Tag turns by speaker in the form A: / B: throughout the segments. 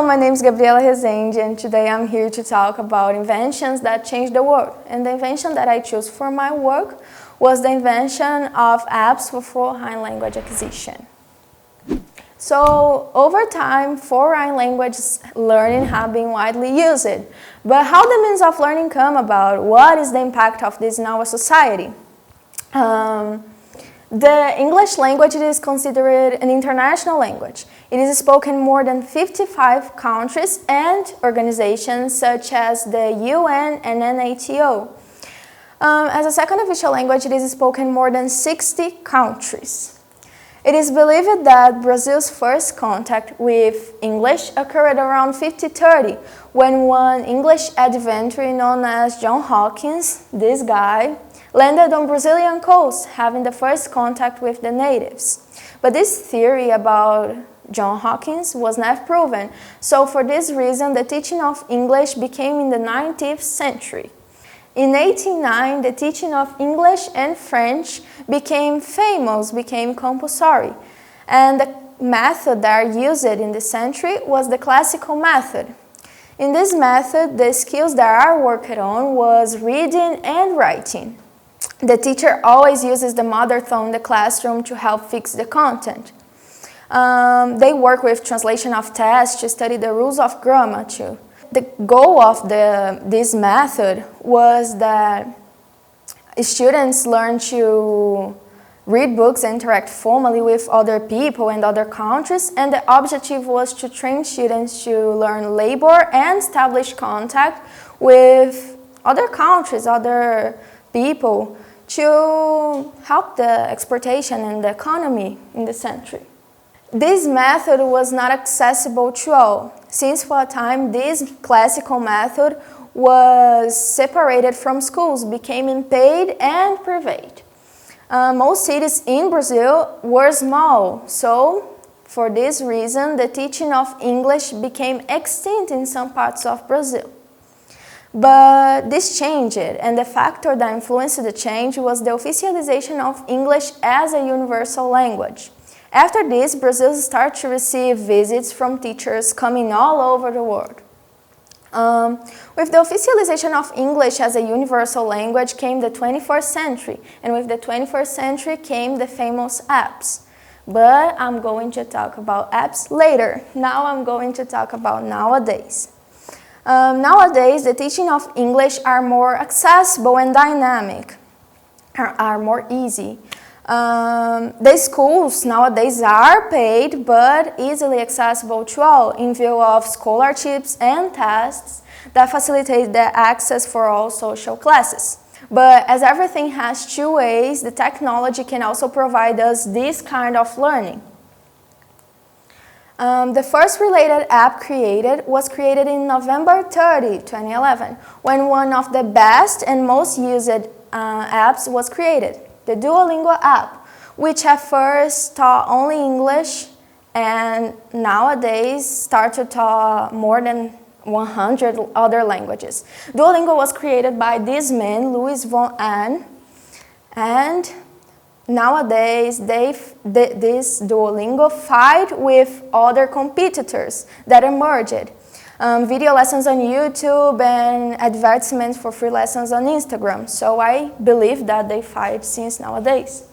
A: my name is Gabriela Rezende, and today I'm here to talk about inventions that changed the world. And the invention that I chose for my work was the invention of apps for foreign language acquisition. So, over time, foreign language learning have been widely used. But how the means of learning come about? What is the impact of this in our society? The English language is considered an international language. It is spoken in more than 55 countries and organizations such as the UN and NATO. As a second official language, it is spoken in more than 60 countries. It is believed that Brazil's first contact with English occurred around 1530, when one English adventurer known as John Hawkins, this guy, landed on Brazilian coast, having the first contact with the natives. But this theory about John Hawkins was never proven, so for this reason the teaching of English became in the 19th century. In 1809, the teaching of English and French became famous, became compulsory, and the method that used in this century was the classical method. In this method, the skills that are worked on was reading and writing. The teacher always uses the mother tongue in the classroom to help fix the content. They work with translation of tests to study the rules of grammar too. The goal of this method was that students learn to read books and interact formally with other people and other countries, and the objective was to train students to learn labor and establish contact with other countries, other people, to help the exportation and the economy in the century. This method was not accessible to all, since for a time this classical method was separated from schools, becoming paid and private. Most cities in Brazil were small, so for this reason the teaching of English became extinct in some parts of Brazil. But this changed, and the factor that influenced the change was the officialization of English as a universal language. After this, Brazil started to receive visits from teachers coming all over the world. With the officialization of English as a universal language came the 21st century, and with the 21st century came the famous apps. But I'm going to talk about apps later. Now I'm going to talk about nowadays. Nowadays, the teaching of English are more accessible and dynamic, are more easy. The schools nowadays are paid but easily accessible to all in view of scholarships and tests that facilitate the access for all social classes. But as everything has two ways, the technology can also provide us this kind of learning. The first related app was created in November 30, 2011, when one of the best and most used apps was created, the Duolingo app, which at first taught only English and nowadays start to taught more than 100 other languages. Duolingo was created by this man, Louis von Ahn, and nowadays this Duolingo fight with other competitors that emerged. Video lessons on YouTube and advertisements for free lessons on Instagram. So I believe that they fight since nowadays.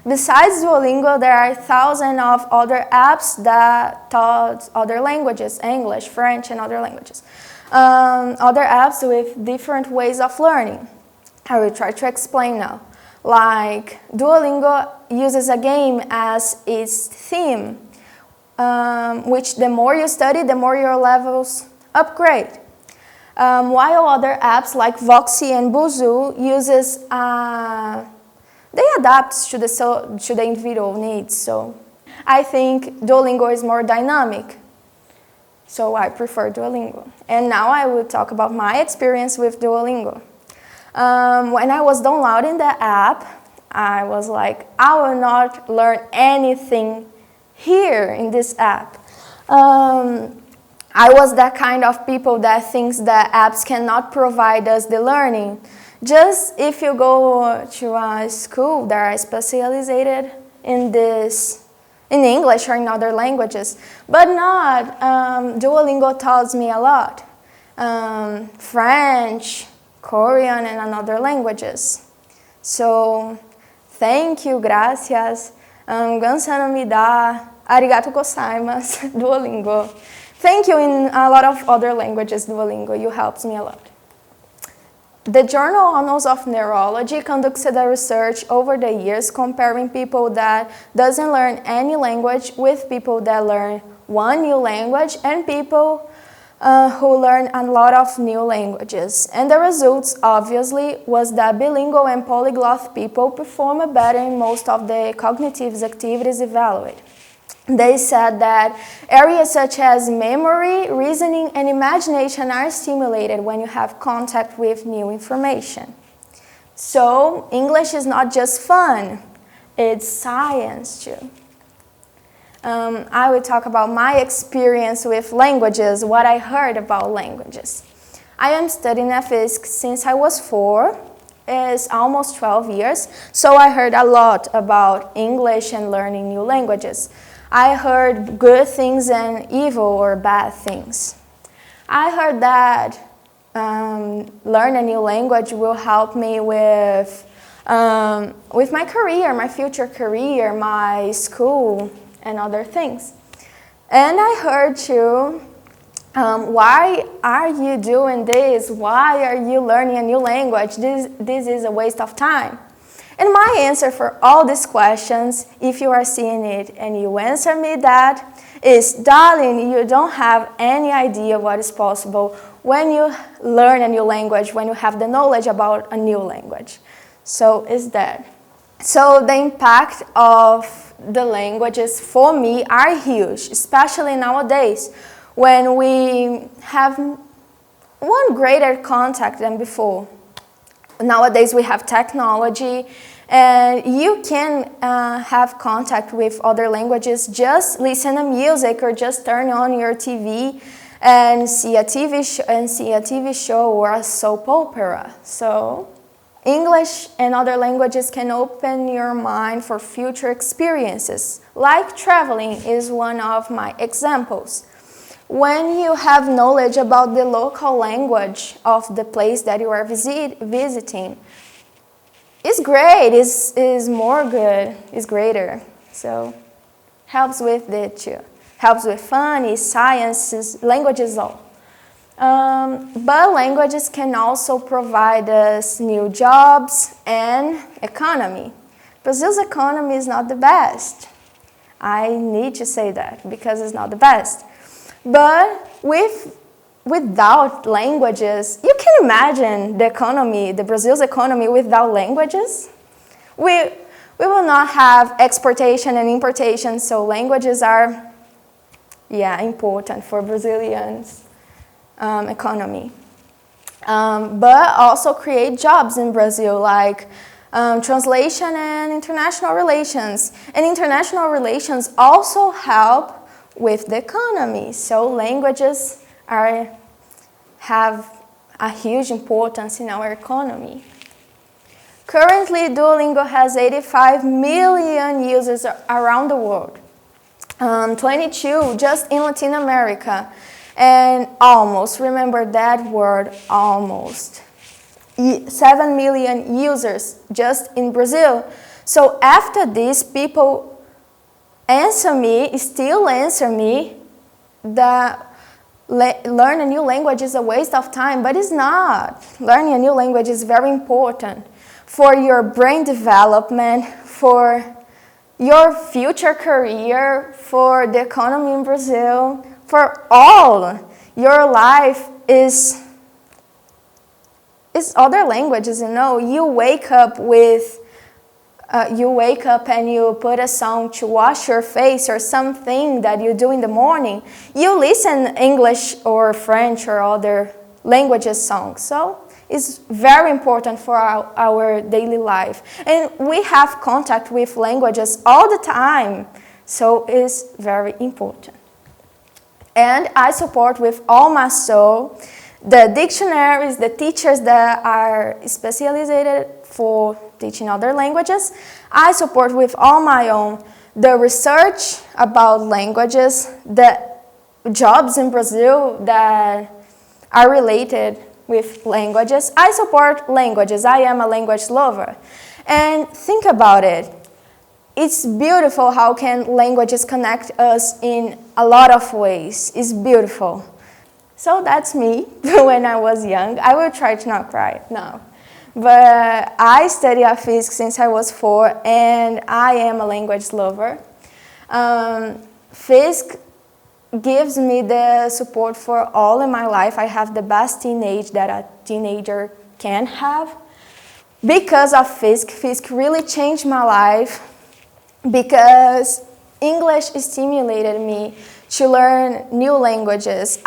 A: Besides Duolingo, there are thousands of other apps that taught other languages, English, French, and other languages. Other apps with different ways of learning. I will try to explain now. Like Duolingo uses a game as its theme, which the more you study, the more your levels upgrade. While other apps like Voxy and Buzu uses, they adapt to the individual needs. So I think Duolingo is more dynamic. So I prefer Duolingo. And now I will talk about my experience with Duolingo. When I was downloading the app, I was like, I will not learn anything here in this app. I was that kind of people that thinks that apps cannot provide us the learning. Just if you go to a school that are specialized in this in English or in other languages, but not. Duolingo tells me a lot. French, Korean, and other languages. So, thank you, gracias, 감사합니다, arigato gozaimasu, Duolingo. Thank you in a lot of other languages, Duolingo. You helped me a lot. The Journal Annals of Neurology conducted a research over the years comparing people that doesn't learn any language with people that learn one new language and people who learn a lot of new languages. And the results, obviously, was that bilingual and polyglot people perform better in most of the cognitive activities evaluated. They said that areas such as memory, reasoning, and imagination are stimulated when you have contact with new information. So, English is not just fun, it's science too. I will talk about my experience with languages, what I heard about languages. I am studying at Fisk since I was 4. It's almost 12 years, so I heard a lot about English and learning new languages. I heard good things and evil or bad things. I heard that learn a new language will help me with my career, my future career, my school, and other things. And I heard too, why are you doing this? Why are you learning a new language? This is a waste of time. And my answer for all these questions, if you are seeing it and you answer me that, is, darling, you don't have any idea what is possible when you learn a new language, when you have the knowledge about a new language. So it's that. So the impact of the languages for me are huge, especially nowadays when we have one greater contact than before. Nowadays we have technology and you can have contact with other languages, just listen to music or just turn on your TV and see a TV show or a soap opera. So English and other languages can open your mind for future experiences, like traveling is one of my examples. When you have knowledge about the local language of the place that you are visiting, it's great, it's more good, it's greater. So, helps with it too. Helps with fun, it's science, languages all. But languages can also provide us new jobs and economy. Brazil's economy is not the best. I need to say that because it's not the best. But without languages, you can imagine the economy, the Brazil's economy without languages. We will not have exportation and importation, so languages are, important for Brazilians. Economy. But also create jobs in Brazil, like translation and international relations. And international relations also help with the economy. So languages have a huge importance in our economy. Currently, Duolingo has 85 million users around the world. 22 just in Latin America. And almost, remember that word, almost. 7 million users just in Brazil. So after this, people still answer me that learn a new language is a waste of time, but it's not. Learning a new language is very important for your brain development, for your future career, for the economy in Brazil, for all. Your life is other languages, You wake up and you put a song to wash your face or something that you do in the morning. You listen English or French or other languages songs. So it's very important for our daily life. And we have contact with languages all the time. So it's very important. And I support with all my soul the dictionaries, the teachers that are specialized for teaching other languages. I support with all my own the research about languages, the jobs in Brazil that are related with languages. I support languages. I am a language lover. And think about it. It's beautiful how can languages connect us in a lot of ways. It's beautiful. So that's me when I was young. I will try to not cry now. But I study at Fisk since I was 4, and I am a language lover. Fisk gives me the support for all in my life. I have the best teenage that a teenager can have. Because of Fisk, Fisk really changed my life because English stimulated me to learn new languages.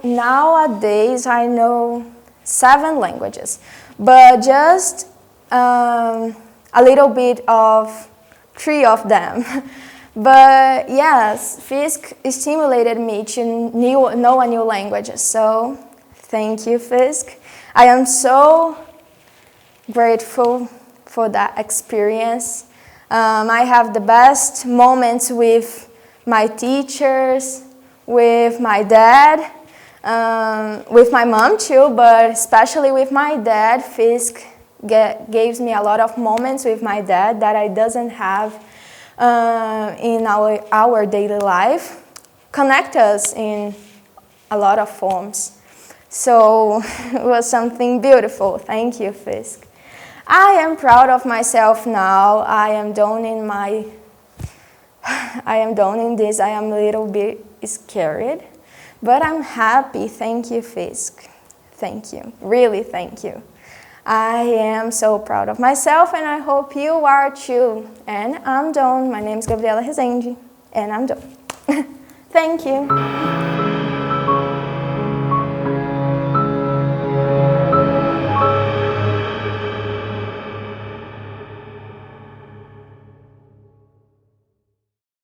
A: Nowadays, I know 7 languages, but just a little bit of 3 of them. But yes, Fisk stimulated me to know a new language. So thank you, Fisk. I am so grateful for that experience. I have the best moments with my teachers, with my dad, with my mom too, but especially with my dad. Fisk gives me a lot of moments with my dad that I doesn't have in our daily life, connect us in a lot of forms. So it was something beautiful. Thank you, Fisk. I am proud of myself now. I am done in this. I am a little bit scared, but I'm happy. Thank you, Fisk. Thank you. Really, thank you. I am so proud of myself, and I hope you are too. And I'm done. My name is Gabriela Rezende, and I'm done. Thank you.